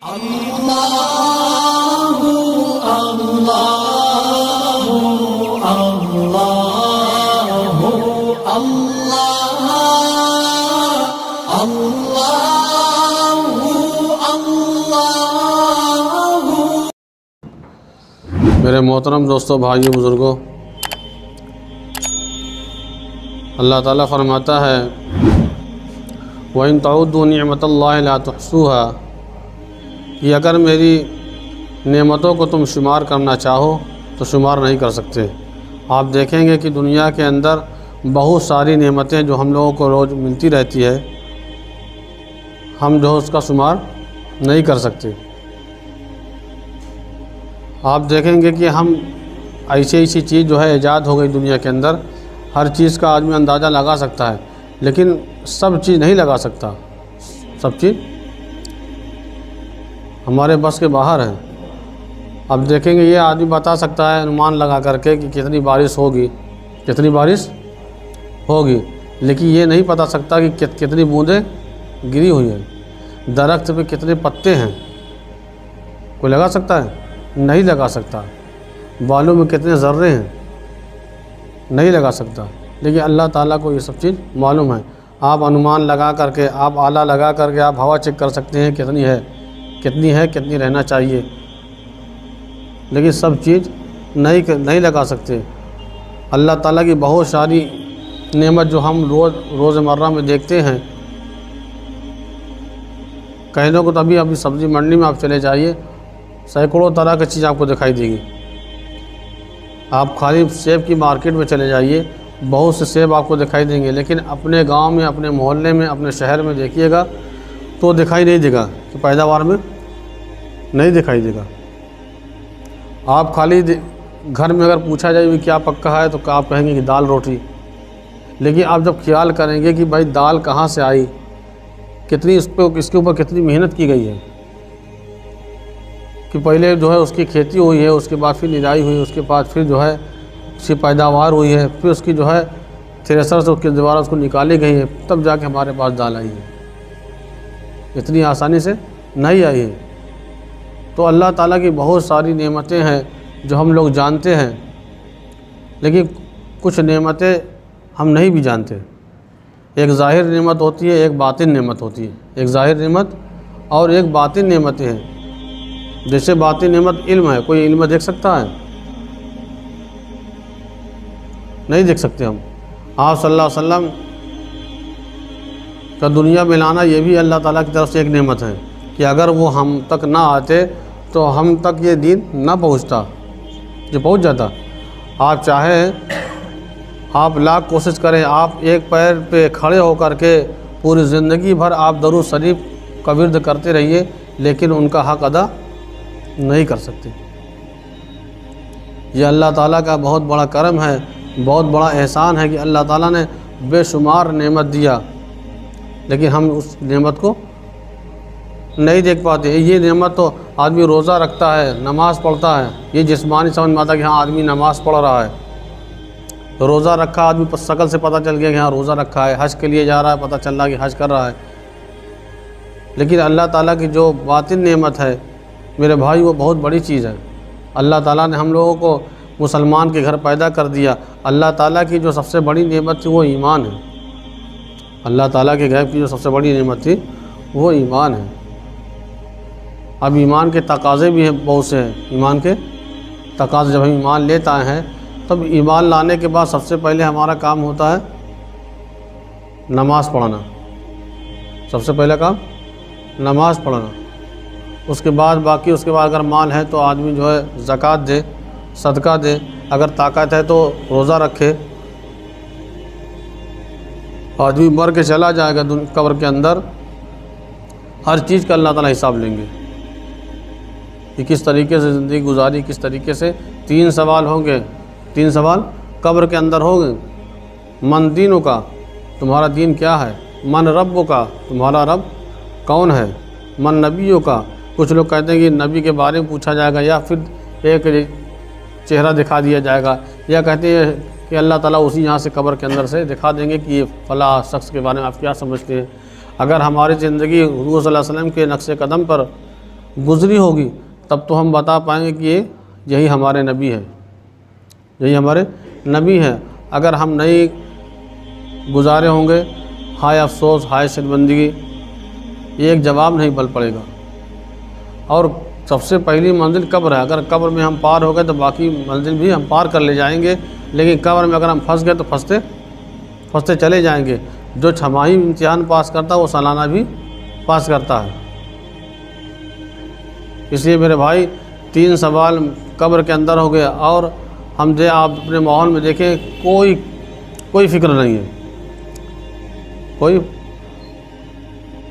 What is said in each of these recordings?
अल्लाहु अल्लाहु अल्लाहु अल्लाह अल्लाहु अल्लाहु। मेरे मोहतरम दोस्तों, भाइयों, बुज़ुर्गों, अल्लाह ताला फरमाता है व इन तउद्दू निअमतल्लाहि ला तुहसूहा, कि अगर मेरी नेमतों को तुम शुमार करना चाहो तो शुमार नहीं कर सकते। आप देखेंगे कि दुनिया के अंदर बहुत सारी नेमतें जो हम लोगों को रोज़ मिलती रहती है, हम जो उसका शुमार नहीं कर सकते। आप देखेंगे कि हम ऐसी चीज़ जो है ईजाद हो गई दुनिया के अंदर, हर चीज़ का आदमी अंदाज़ा लगा सकता है, लेकिन सब चीज़ नहीं लगा सकता। सब चीज़ हमारे बस के बाहर है। अब देखेंगे ये आदमी बता सकता है अनुमान लगा करके कि कितनी बारिश होगी, कितनी बारिश होगी, लेकिन ये नहीं पता सकता कि कितनी बूंदें गिरी हुई है, दरख्त पे कितने पत्ते हैं। कोई लगा सकता है? नहीं लगा सकता। बालों में कितने ज़र्रे हैं, नहीं लगा सकता। लेकिन अल्लाह ताला को ये सब चीज़ मालूम है। आप अनुमान लगा करके, आप आला लगा करके आप हवा चेक कर सकते हैं कितनी है, कितनी रहना चाहिए, लेकिन सब चीज़ नहीं लगा सकते। अल्लाह ताला की बहुत सारी नेमत जो हम रोज़मर्रा में देखते हैं, कहने को तभी अभी सब्ज़ी मंडी में आप चले जाइए, सैकड़ों तरह की चीज़ आपको दिखाई देगी। आप खाली सेब की मार्केट में चले जाइए, बहुत से सेब आपको दिखाई देंगे, लेकिन अपने गांव में, अपने मोहल्ले में, अपने शहर में देखिएगा तो दिखाई नहीं देगा, कि पैदावार में नहीं दिखाई देगा। आप खाली घर में अगर पूछा जाए कि क्या पक्का है तो आप कहेंगे कि दाल रोटी, लेकिन आप जब ख्याल करेंगे कि भाई दाल कहाँ से आई, कितनी इसके ऊपर कितनी मेहनत की गई है, कि पहले जो है उसकी खेती हुई है, उसके बाद फिर निराई हुई, उसके बाद फिर जो है उसकी पैदावार हुई है, फिर उसकी जो है थ्रेसर से उसके द्वारा उसको निकाली गई है, तब जाके हमारे पास दाल आई है। इतनी आसानी से नहीं आई है। तो अल्लाह ताला की बहुत सारी नेमतें हैं जो हम लोग जानते हैं, लेकिन कुछ नेमतें हम नहीं भी जानते। एक ज़ाहिर नेमत होती है, एक बातिन नेमत होती है। एक ज़ाहिर नेमत और एक बातिन नेमतें हैं। जैसे बातिन नेमत इल्म है, कोई इल्म देख सकता है? नहीं देख सकते हम। आप सल्लल्लाहु अलैहि वसल्लम का दुनिया में लाना, ये भी अल्लाह ताला की तरफ से एक नेमत है, कि अगर वो हम तक ना आते तो हम तक ये दीन ना पहुंचता, जो पहुंच जाता। आप चाहें, आप लाख कोशिश करें, आप एक पैर पे खड़े होकर के पूरी ज़िंदगी भर आप दरूद शरीफ का विर्द करते रहिए, लेकिन उनका हक़ अदा नहीं कर सकते। ये अल्लाह ताला का बहुत बड़ा करम है, बहुत बड़ा एहसान है कि अल्लाह ताला ने बेशुमार नेमत दिया, लेकिन हम उस नेमत को नहीं देख पाते। ये नेमत तो आदमी रोज़ा रखता है, नमाज़ पढ़ता है, ये जिस्मानी समझ में आता कि हाँ आदमी नमाज़ पढ़ रहा है। तो रोज़ा रखा आदमी शक्ल से पता चल गया कि हाँ रोज़ा रखा है। हज के लिए जा रहा है, पता चल रहा कि हज कर रहा है। लेकिन अल्लाह ताला की जो बातिन नेमत है मेरे भाई, वो बहुत बड़ी चीज़ है। अल्लाह ताला ने हम लोगों को मुसलमान के घर पैदा कर दिया। अल्लाह ताला की जो सबसे बड़ी नेमत थी वो ईमान है। अल्लाह ताला के घर की जो सबसे बड़ी नेमत थी वो ईमान है। अब ईमान के तकाज़े भी हैं, बहुत से हैं ईमान के तकाज़े। जब हम ईमान लेता हैं, तब ईमान लाने के बाद सबसे पहले हमारा काम होता है नमाज़ पढ़ना। सबसे पहला काम नमाज़ पढ़ना। उसके बाद बाकी, उसके बाद अगर माल है तो आदमी जो है ज़कात दे, सदका दे, अगर ताकत है तो रोज़ा रखे। आदमी मर के चला जाएगा कब्र के अंदर, हर चीज़ का अल्लाह ताला हिसाब लेंगे कि किस तरीके से ज़िंदगी गुजारी, किस तरीके से। 3 सवाल होंगे, 3 सवाल कब्र के अंदर होंगे। मन दीनों का, तुम्हारा दीन क्या है? मन रब्बों का, तुम्हारा रब कौन है? मन नबियों का, कुछ लोग कहते हैं कि नबी के बारे में पूछा जाएगा, या फिर एक चेहरा दिखा दिया जाएगा, या कहते हैं कि अल्लाह ताला उसी यहाँ से कब्र के अंदर से दिखा देंगे कि ये फ़लाँ शख्स के बारे में आप क्या समझते हैं। अगर हमारी ज़िंदगी हुज़ूर सल्लल्लाहु अलैहि वसल्लम के नक्शे कदम पर गुजरी होगी, तब तो हम बता पाएंगे कि यही हमारे नबी है, यही हमारे नबी हैं। अगर हम नहीं गुजारे होंगे, हाय अफसोस, हाय शर्मिंदगी, ये एक जवाब नहीं बल पड़ेगा। और सबसे पहली मंजिल कब्र है। अगर कब्र में हम पार हो गए तो बाकी मंजिल भी हम पार कर ले जाएंगे, लेकिन कब्र में अगर हम फंस गए तो फंसते फंसते चले जाएंगे। जो छमाही इम्तिहान पास करता है वो सालाना भी पास करता है। इसलिए मेरे भाई 3 सवाल कब्र के अंदर हो गया, और हम जो आप अपने माहौल में देखें कोई फिक्र नहीं है। कोई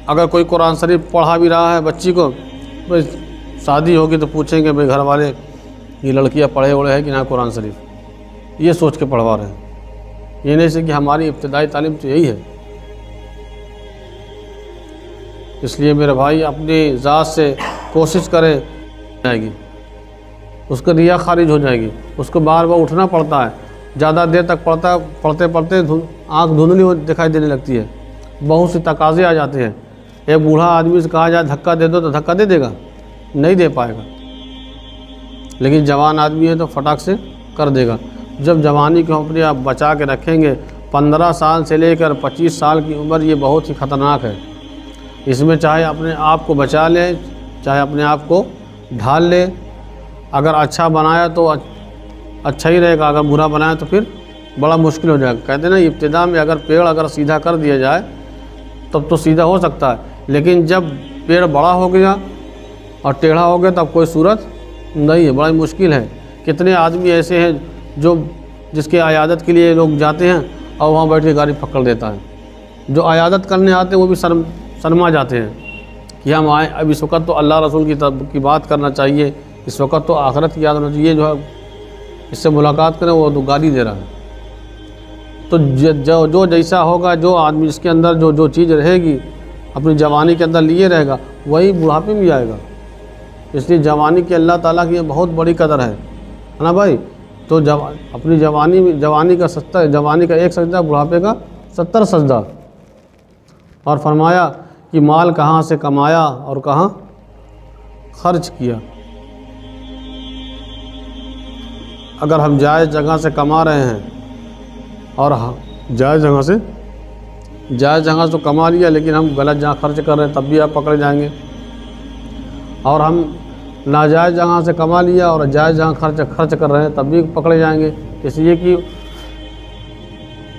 अगर कोई कुरान शरीफ पढ़ा भी रहा है बच्ची को, भाई शादी होगी तो पूछेंगे भाई घर वाले ये लड़कियां पढ़े उड़े हैं कि ना कुरान शरीफ, ये सोच के पढ़वा रहे हैं। ये नहीं से कि हमारी इब्तिदाई तालीम तो यही है। इसलिए मेरे भाई अपनी ज़ात से कोशिश करें, जाएगी उसका रिया खारिज हो जाएगी, उसको बार बार उठना पड़ता है, ज़्यादा देर तक पढ़ते पढ़ते आँख धुंधली दिखाई देने लगती है, बहुत से तकाजे आ जाते हैं। एक बूढ़ा आदमी से कहा जाए धक्का दे दो तो धक्का दे देगा, नहीं दे पाएगा, लेकिन जवान आदमी है तो फटाक से कर देगा। जब जवानी की अपने आप बचा के रखेंगे, 15 साल से लेकर 25 साल की उम्र ये बहुत ही ख़तरनाक है। इसमें चाहे अपने आप को बचा लें, चाहे अपने आप को ढाल ले। अगर अच्छा बनाया तो अच्छा ही रहेगा, अगर बुरा बनाया तो फिर बड़ा मुश्किल हो जाएगा। कहते हैं ना, इब्तिदा में अगर पेड़ अगर सीधा कर दिया जाए तब तो सीधा हो सकता है, लेकिन जब पेड़ बड़ा हो गया और टेढ़ा हो गया तब कोई सूरत नहीं है, बड़ा मुश्किल है। कितने आदमी ऐसे हैं जिसके अयादत के लिए लोग जाते हैं और वहाँ बैठ के गाड़ी पकड़ देता है। जो अयादत करने आते हैं वो भी शर्मा जाते हैं कि हम आए। अब इस वक्त तो अल्लाह रसूल की बात करना चाहिए, इस वक्त तो आखिरत की याद होना चाहिए। जो है इससे मुलाकात करें वो तो गाली दे रहा है। तो जो जैसा होगा, जो आदमी जिसके अंदर जो चीज़ रहेगी अपनी जवानी के अंदर लिए रहेगा, वही बुढ़ापे में आएगा। इसलिए जवानी की अल्लाह ताला की बहुत बड़ी कदर है ना भाई। तो अपनी जवानी का एक सजदा, बुढ़ापे का 70 सजदा। और फरमाया कि माल कहाँ से कमाया और कहाँ खर्च किया। अगर हम जायज़ जगह से कमा रहे हैं और जायज़ जगह से तो कमा लिया, लेकिन हम गलत जगह खर्च कर रहे हैं तब भी आप पकड़े जाएंगे। और हम नाजायज़ जगह से कमा लिया और जायज़ जगह खर्च कर रहे हैं तब भी पकड़े जाएंगे। इसलिए कि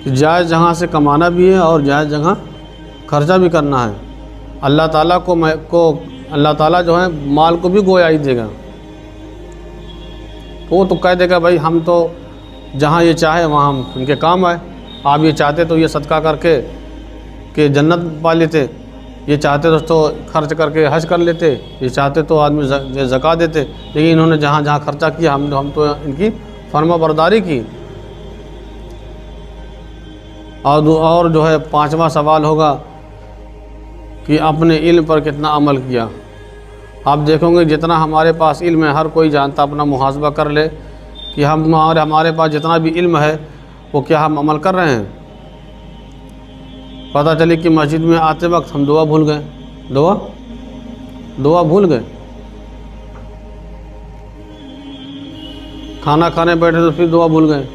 जायज़ जगह से कमाना भी है और जायज़ जगह खर्चा भी करना है। अल्लाह ताला अल्लाह ताला जो है माल को भी गोया ही देगा। वो तो कह देगा भाई हम तो जहाँ ये चाहे वहाँ हम उनके काम आए। आप ये चाहते तो ये सदका करके कि जन्नत पा लेते, ये चाहते तो खर्च करके हज कर लेते, ये चाहते तो आदमी ज़का देते, लेकिन इन्होंने जहाँ जहाँ खर्चा किया हम तो इनकी फर्माबरदारी की। और जो है 5वां सवाल होगा कि अपने इल्म पर कितना अमल किया। आप देखोगे जितना हमारे पास इल्म है, हर कोई जानता, अपना मुहासबा कर ले कि हमारे पास जितना भी इल्म है वो क्या हम अमल कर रहे हैं। पता चले कि मस्जिद में आते वक्त हम दुआ भूल गए, दुआ भूल गए, खाना खाने बैठे तो फिर दुआ भूल गए।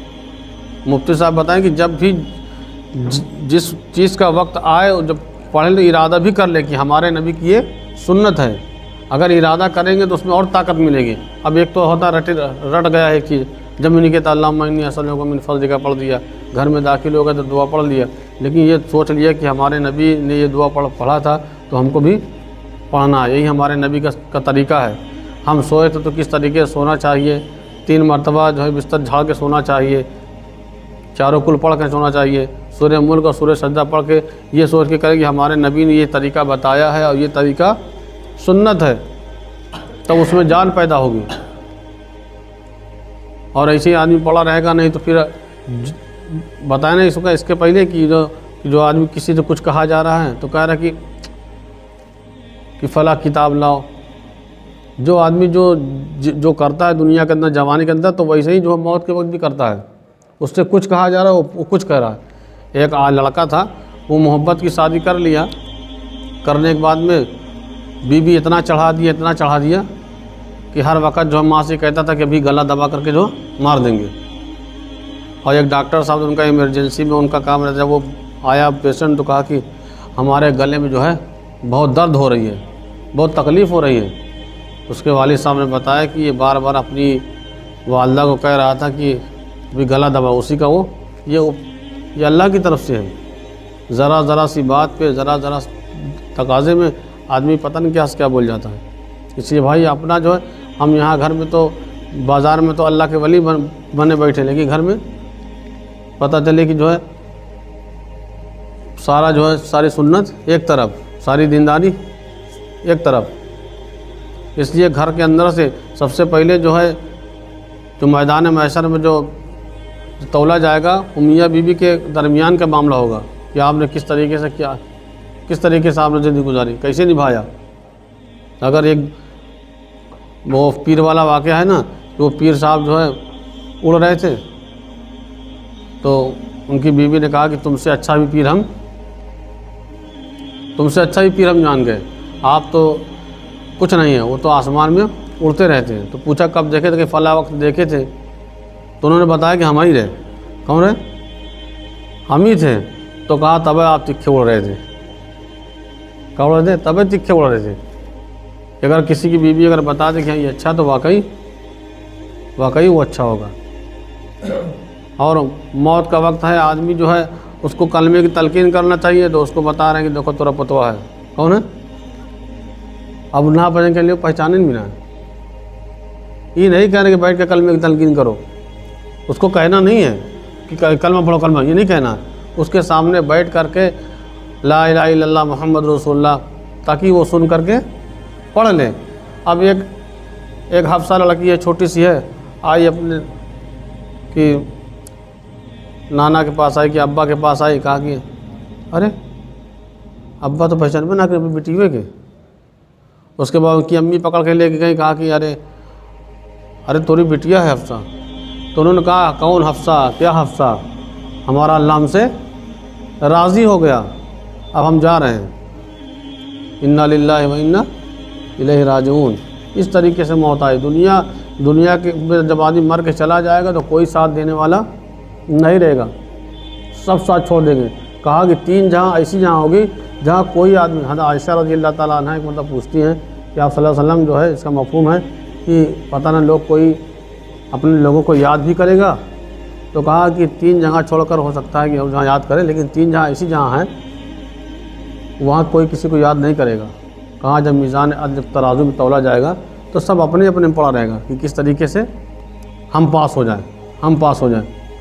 मुफ्ती साहब बताएं कि जब भी जिस चीज़ का वक्त आए, जब पढ़े तो इरादा भी कर ले कि हमारे नबी की ये सुन्नत है। अगर इरादा करेंगे तो उसमें और ताकत मिलेगी। अब एक तो होता रट गया है कि जब मैंने कहता अल्लाहुम्मा असल को मिन फज़लिका पढ़ दिया, घर में दाखिल हो गए तो दुआ पढ़ लिया, लेकिन ये सोच लिया कि हमारे नबी ने ये दुआ पढ़ा था तो हमको भी पढ़ना है। यही हमारे नबी का तरीका है। हम सोए तो किस तरीके से सोना चाहिए, 3 मरतबा जो है बिस्तर झाड़ के सोना चाहिए, चारों कुल पढ़ के सोना चाहिए, सूरह मुल्क और सूरह सजदा पढ़ के ये सोच के करें कि हमारे नबी ने ये तरीका बताया है और ये तरीका सुन्नत है, तब तो उसमें जान पैदा होगी। और ऐसे ही आदमी पढ़ा रहेगा नहीं तो फिर बताया नहीं इसका इसके पहले कि जो आदमी किसी से कुछ कहा जा रहा है तो कह रहा कि फ़ला किताब लाओ। जो आदमी जो करता है दुनिया के अंदर, जवानी के अंदर, तो वैसे ही जो मौत के वक्त भी करता है। उससे कुछ कहा जा रहा है वो कुछ कह रहा है। एक लड़का था, वो मोहब्बत की शादी कर लिया, करने के बाद में बीबी इतना चढ़ा दिया कि हर वक्त जो माँ से कहता था कि अभी गला दबा करके जो मार देंगे। और एक डॉक्टर साहब उनका इमरजेंसी में उनका काम रहता है, वो आया पेशेंट तो कहा कि हमारे गले में जो है बहुत दर्द हो रही है, बहुत तकलीफ़ हो रही है। उसके वालिद साहब ने बताया कि ये बार बार अपनी वालदा को कह रहा था कि अभी गला दबा, उसी का वो ये अल्लाह की तरफ से है। ज़रा सी बात पे ज़रा तकाज़े में आदमी पता नहीं क्या बोल जाता है। इसलिए भाई अपना जो है, हम यहाँ घर में तो बाज़ार में तो अल्लाह के वली बने बैठे, लेकिन घर में पता चले कि जो है सारा जो है सारी सुन्नत एक तरफ, सारी दीनदारी एक तरफ। इसलिए घर के अंदर से सबसे पहले जो है जो मैदान महशर में जो तौला जाएगा वो मियाँ बीवी के दरमियान का मामला होगा कि आपने किस तरीके से आपने ज़िंदगी गुजारी, कैसे निभाया। अगर एक वो पीर वाला वाक़या है ना, तो वो पीर साहब जो है उड़ रहे थे तो उनकी बीवी ने कहा कि तुमसे अच्छा भी पीर हम जान गए, आप तो कुछ नहीं है, वो तो आसमान में उड़ते रहते हैं। तो पूछा कब देखे थे, कि फला वक्त देखे थे। तो उन्होंने बताया कि हम ही रहे। कौन रहे? हम ही थे। तो कहा तब आप तिखे उड़ रहे थे, कब उड़ रहे थे? तब तिखे उड़ रहे थे। अगर किसी की बीवी अगर बता दे कि हाँ ये अच्छा, तो वाकई वो अच्छा होगा। और मौत का वक्त है, आदमी जो है उसको कलमे की तलकीन करना चाहिए, तो उसको बता रहे हैं कि देखो तेरा पतवा है। कौन है? अब ना पढ़ने के लिए पहचाने भी ना। ये नहीं कह रहे कि बैठ के कलमे की तलकीन करो, उसको कहना नहीं है कि कलमा पढ़ो, कलमा ये नहीं कहना। उसके सामने बैठ करके ला इलाहा इल्लल्लाह मुहम्मद रसूलुल्लाह, ताकि वो सुन करके पढ़ ले। अब एक हफ्सा लड़की है, छोटी सी है, आई अपने कि नाना के पास आई, कि अब्बा के पास आई, कहा कि अरे अब्बा तो पहचान में ना कि बेटी हुए के। उसके बाद उनकी अम्मी पकड़ के लेके गई, कहा कि अरे तोरी बिटिया है हफ्सा। तो उन्होंने कहा कौन हफ्सा, क्या हफ्सा? हमारा अल्लाह हमसे राज़ी हो गया, अब हम जा रहे हैं। इन्ना लिल्लाहि व इन्ना इलैहि राजिऊन। इस तरीके से मौत आई। दुनिया के जब आदमी मर के चला जाएगा तो कोई साथ देने वाला नहीं रहेगा, सब साथ छोड़ देंगे। कहा कि 3 जहाँ ऐसी जहाँ होगी जहाँ कोई आदमी। हज़रत आयशा रज़ियल्लाहु ताला अन्हा एक मतलब पूछती हैं कि आप सल्लल्लाहु अलैहि वसल्लम जो है, इसका मफ़हूम है कि पता ना लोग कोई अपने लोगों को याद भी करेगा। तो कहा कि 3 जगह छोड़कर हो सकता है कि हम जहाँ याद करें, लेकिन 3 जहाँ ऐसी जहाँ हैं वहाँ कोई किसी को याद नहीं करेगा। कहाँ जब मीज़ान जब तराजू में तौला जाएगा तो सब अपने अपने में पड़ा रहेगा कि किस तरीके से हम पास हो जाएं,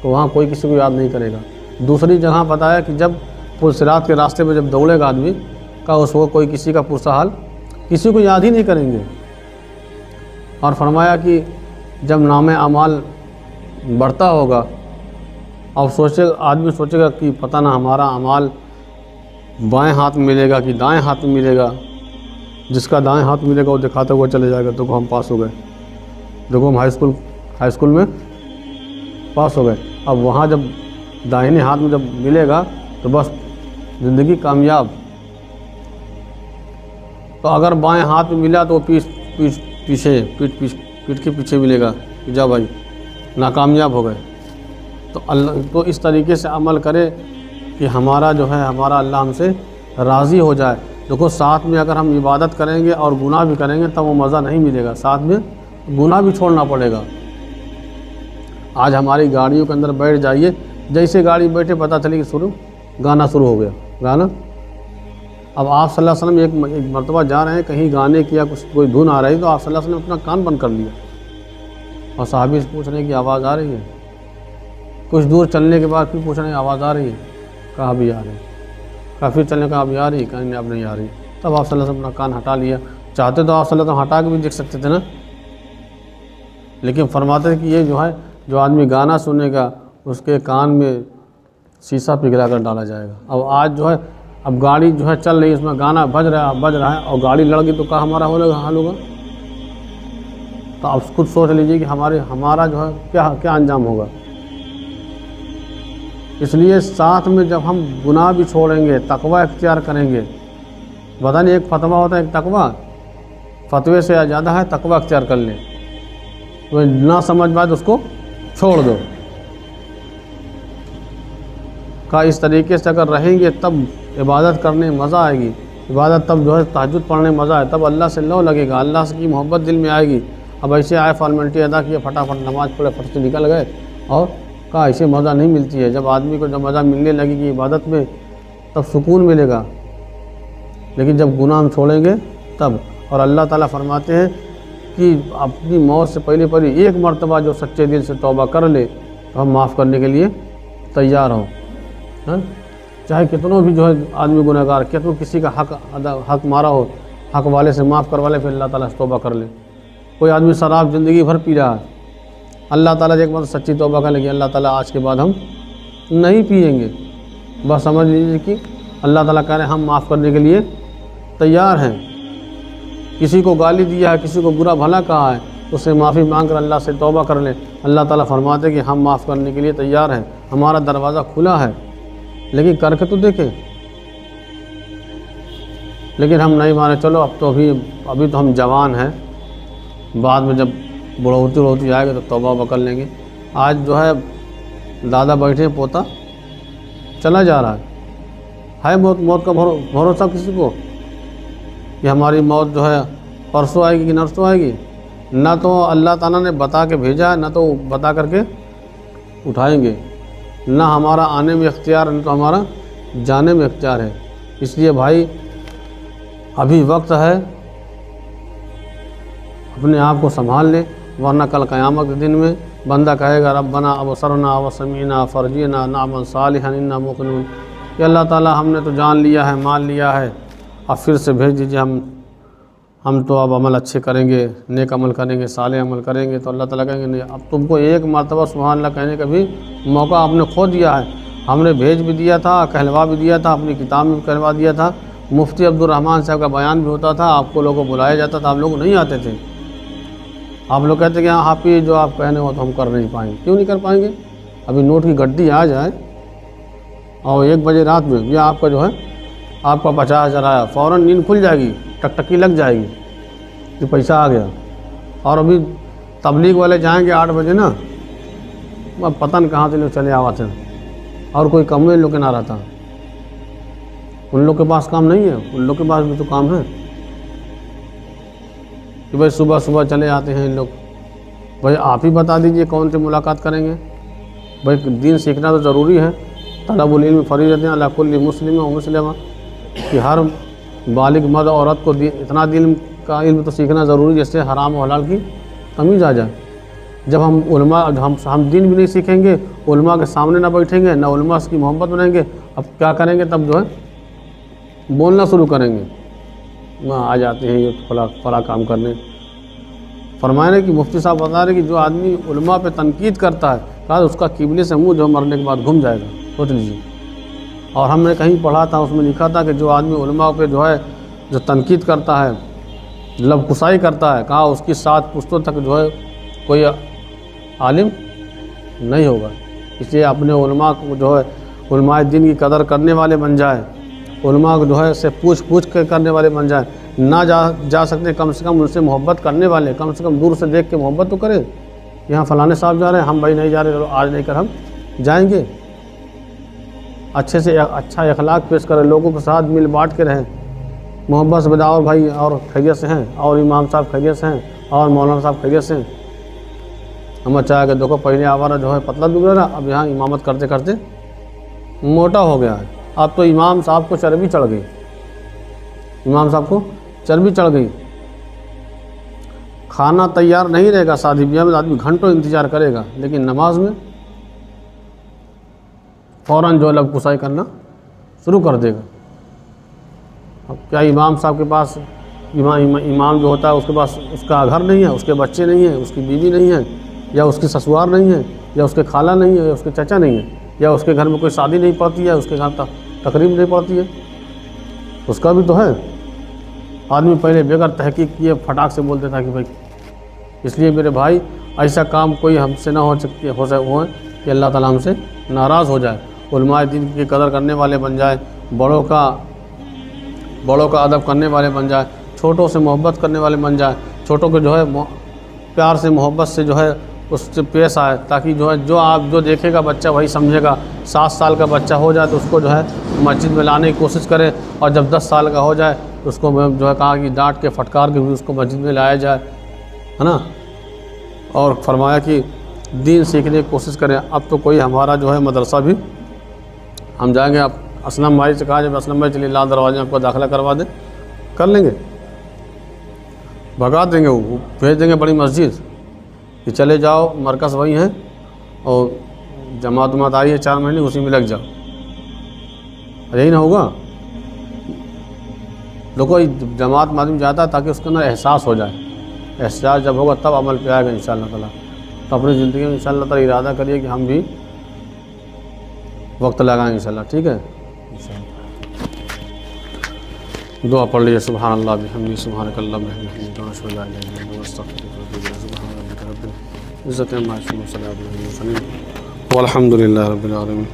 तो वहाँ कोई किसी को याद नहीं करेगा। दूसरी जगह बताया कि जब पुरसिरात के रास्ते में जब दौड़ेगा आदमी का, उसको कोई किसी का पुरसा हाल किसी को याद ही नहीं करेंगे। और फरमाया कि जब नाम अमाल बढ़ता होगा और आदमी सोचेगा कि पता ना हमारा अमाल बाएं हाथ में मिलेगा कि दाएं हाथ में मिलेगा। जिसका दाएं हाथ मिलेगा वो दिखाते हुए चले जाएगा, देखो हम पास हो गए, देखो हम हाई स्कूल में पास हो गए। अब वहाँ जब दाहिने हाथ में जब मिलेगा तो बस ज़िंदगी कामयाब। तो अगर बाएं हाथ में मिला तो पीठ के पीछे मिलेगा कि जा भाई नाकामयाब हो गए। तो इस तरीके से अमल करे कि हमारा जो है हमारा अल्लाह हमसे राज़ी हो जाए। देखो साथ में अगर हम इबादत करेंगे और गुनाह भी करेंगे तब वो मज़ा नहीं मिलेगा, साथ में गुनाह भी छोड़ना पड़ेगा। आज हमारी गाड़ियों के अंदर बैठ जाइए, जैसे गाड़ी बैठे पता चले कि गाना शुरू हो गया गाना। अब आप सल्लल्लाहु अलैहि वसल्लम एक मरतबा जा रहे हैं कहीं गाने की या कोई धुन आ रही, तो आप सल्लल्लाहु अलैहि वसल्लम अपना कान बंद कर लिया और साहबी से पूछ रहे हैं कि आवाज़ आ रही है। कुछ दूर चलने के बाद फिर पूछ रहे हैं आवाज़ आ रही है, कहा भी आ रही है। कहा फिर चलने का अभी आ रही है, कहीं अब नहीं आ रही। तब आप सल्लल्लाहु अलैहि वसल्लम अपना कान हटा लिया। चाहते तो आप सल्लल्लाहु अलैहि वसल्लम हटा के भी देख सकते थे ना, लेकिन फरमाते थे कि ये जो है जो आदमी गाना सुनेगा उसके कान में शीशा पिघला कर डाला जाएगा। अब आज जो है अब गाड़ी जो है चल रही है, उसमें गाना बज रहा है और गाड़ी लड़ गई तो क्या हमारा हाल होगा। तो आप खुद सोच लीजिए कि हमारा जो है क्या अंजाम होगा। इसलिए साथ में जब हम गुनाह भी छोड़ेंगे, तकवा इख्तियार करेंगे। पता नहीं एक फतवा होता है एक तकवा फतवे से ज़्यादा है तकवा अख्तियार कर ले। तो ना समझ पाए तो उसको छोड़ दो। का इस तरीके से अगर रहेंगे तब इबादत करने में मज़ा आएगी। इबादत तब जो है तहज्जुद पढ़ने में मज़ा है, तब अल्लाह से लौ लगेगा, अल्लाह से की मोहब्बत दिल में आएगी। अब ऐसे आए फॉर्मेलिटी अदा किए, फटाफट नमाज़ पढ़े, फट से निकल गए, और का ऐसे मज़ा नहीं मिलती है। जब आदमी को जब मज़ा मिलने लगेगी इबादत में तब सुकून मिलेगा। लेकिन जब गुनाह हम छोड़ेंगे तब, और अल्लाह ताला फरमाते हैं कि अपनी मौत से पहले पहले एक मरतबा जो सच्चे दिल से तौबा कर ले तो हम माफ़ करने के लिए तैयार हों। हाँ, चाहे कितनों भी जो है आदमी गुनहगार, कितनों किसी का हक मारा हो, हक वाले से माफ़ करवा ले, फिर अल्लाह ताला से तौबा कर ले। कोई आदमी शराब ज़िंदगी भर पी रहा है, अल्लाह ताला एक बार सच्ची तौबा कर लेगी, अल्लाह ताला आज के बाद हम नहीं पिएंगे। बस समझ लीजिए कि अल्लाह ताला कह रहे हैं हम माफ़ करने के लिए तैयार हैं। किसी को गाली दिया है, किसी को बुरा भला कहा है, उससे माफ़ी मांग कर अल्लाह से तौबा कर ले। अल्लाह ताला फरमाते हैं कि हम माफ़ करने के लिए तैयार हैं, हमारा दरवाज़ा खुला है। लेकिन करके तो देखें। लेकिन हम नहीं माने, चलो अब तो अभी तो हम जवान हैं, बाद में जब बुढ़ौती आएगी तो तौबा कर लेंगे। आज जो है दादा बैठे, पोता चला जा रहा है मौत का भरोसा किसी को कि हमारी मौत जो है परसों आएगी कि नरसों आएगी। ना तो अल्लाह ताला ने बता के भेजा है, ना तो बता करके उठाएंगे। ना हमारा आने में इख्तियार है, ना तो हमारा जाने में इख्तियार है। इसलिए भाई अभी वक्त है, अपने आप को संभाल ले, वरना कल क़यामत के दिन में बंदा कहेगा रब्बना अबसरना वसमीना फरजीना नामल सालिहन इन्ना मुक़िनून, कि अल्लाह ताला हमने तो जान लिया है, मान लिया है, अब फिर से भेज दीजिए, हम तो अब अमल अच्छे करेंगे, नेक अमल करेंगे, साले अमल करेंगे। तो अल्लाह ताला कहेंगे नहीं, अब तुमको एक मरतबा सुभान अल्लाह कहने का भी मौका आपने खो दिया है। हमने भेज भी दिया था, कहलवा भी दिया था, अपनी किताब में कहलवा दिया था, मुफ्ती अब्दुल रहमान साहब का बयान भी होता था, आपको लोगों को बुलाया जाता था, आप लोग नहीं आते थे। आप लोग कहते कि हाँ हाफिज़ जो आप कहने हो तो हम कर नहीं पाएंगे। क्यों नहीं कर पाएंगे? अभी नोट की गड्डी आ जाए और 1 बजे रात में या आपका जो है आपका 50,000 आया, फ़ौरन नींद खुल जाएगी, टकटकी लग जाएगी कि पैसा आ गया। और अभी तबलीग वाले जाएंगे 8 बजे ना, अब पता नहीं कहाँ से लोग चले आवा थे, और कोई कम में लोग के ना रहता। उन लोग के पास काम नहीं है, उन लोग के पास भी तो काम है कि भाई सुबह सुबह चले आते हैं इन लोग। भाई आप ही बता दीजिए कौन से मुलाकात करेंगे। भाई दीन सीखना तो ज़रूरी है, तलबुल इल्म फरीज़तुन अला कुल्ली मुस्लिम व मुस्लिमा, कि हर बालिग मर्द औरत को इतना दीन का इल्म तो सीखना ज़रूरी जिससे हराम और हलाल की तमीज़ आ जाए। जब हम उलमा हम दीन भी नहीं सीखेंगे, उलमा के सामने ना बैठेंगे, ना उलमा की मोहब्बत बनाएंगे, अब क्या करेंगे? तब जो है बोलना शुरू करेंगे, आ जाते हैं ये फला काम करने। फरमाया कि मुफ्ती साहब बता रहे कि जो आदमी उलमा पे तनकीद करता है, कहा उसका किबले से मुँह जो मरने के बाद घूम जाएगा, सोच लीजिए। और हमने कहीं पढ़ा था, उसमें लिखा था कि जो आदमी उलमा पे जो है जो तनकीद करता है, लबकुसाई करता है, कहा उसकी 7 पुश्तों तक जो है कोई आलिम नहीं होगा। इसलिए अपने उलमा को जो है उलमाए दीन की कदर करने वाले बन जाए, उलमा को जो है से पूछ कर करने वाले बन जाए। ना जा सकते कम से कम उनसे मोहब्बत करने वाले, कम से कम दूर से देख के मोहब्बत तो करें। यहाँ फ़लाने साहब जा रहे हैं, हम भाई नहीं जा रहे, आज नहीं कर हम जाएंगे। अच्छे से अच्छा अखलाक पेश करें, लोगों के साथ मिल बांट के रहें, मोहब्बत से बताओ भाई और खैरियत से हैं, और इमाम साहब खैरियत से हैं, और मौलाना साहब खैरियत से हैं। हम चाहे कि देखो पहले आवारा जो है पतला दुबला रहा, अब यहाँ इमामत करते करते मोटा हो गया है। अब तो इमाम साहब को चर्बी चढ़ गई, इमाम साहब को चर्बी चढ़ गई। खाना तैयार नहीं रहेगा, शादी ब्याह में आदमी घंटों इंतज़ार करेगा, लेकिन नमाज में फ़ौरन जो लबकुसाई करना शुरू कर देगा। अब क्या इमाम साहब के पास इमाम जो होता है उसके पास उसका घर नहीं है, उसके बच्चे नहीं हैं, उसकी बीवी नहीं है, या उसकी ससुराल नहीं है, या उसके खाला नहीं है, या उसके चाचा नहीं है, या उसके घर में कोई शादी नहीं पड़ती है, उसके घर तकरीब नहीं पड़ती है, उसका भी तो है। आदमी पहले बगैर तहकीक किए फटाक से बोल देता कि भाई। इसलिए मेरे भाई ऐसा काम कोई हमसे ना हो कि अल्लाह ताला हमसे नाराज़ हो जाए। उलमाए दीन की कदर करने वाले बन जाए, बड़ों का अदब करने वाले बन जाए, छोटों से मोहब्बत करने वाले बन जाए, छोटों को जो है प्यार से मोहब्बत से जो है उससे पेश आए, ताकि जो है जो देखेगा बच्चा वही समझेगा। 7 साल का बच्चा हो जाए तो उसको जो है मस्जिद में लाने की कोशिश करें, और जब 10 साल का हो जाए तो उसको जो है कहा कि डांट के फटकार के भी उसको मस्जिद में लाया जाए, है ना। और फरमाया कि दीन सीखने की कोशिश करें। अब तो कोई हमारा जो है मदरसा भी हम जाएंगे, आप असलम भाई से कहा जब असलम भाई चलिए लाल दरवाजे आपको दाखिला करवा दें, कर लेंगे, भगा देंगे, वो भेज देंगे बड़ी मस्जिद कि चले जाओ, मरकज़ वही है और जमात आई है 4 महीने, उसी में लग जाओ। यही ना होगा। लोगों जमात मालूम जाता है ताकि उसके अंदर एहसास हो जाए, एहसास जब होगा तब अमल पे आएगा इंशाअल्लाह ताला। तो अपनी ज़िंदगी में इंशाअल्लाह ताला इरादा करिए कि हम भी वक्त लगाएंगे इंशाअल्लाह, ठीक है। दुआ पढ़ लीजिए। सुभान अल्लाह बिहम्दिही सुब्हानकल्लाहुम्मा व बिहम्दिका अशहदु अल्ला इलाहा इल्ला अंता अस्तगफिरुका व अतूबु इलैक। सुभान रब्बिका रब्बिल इज़्ज़ति अम्मा यसिफून व सलामुन अलल मुरसलीन वल्हम्दुलिल्लाहि रब्बिल आलमीन।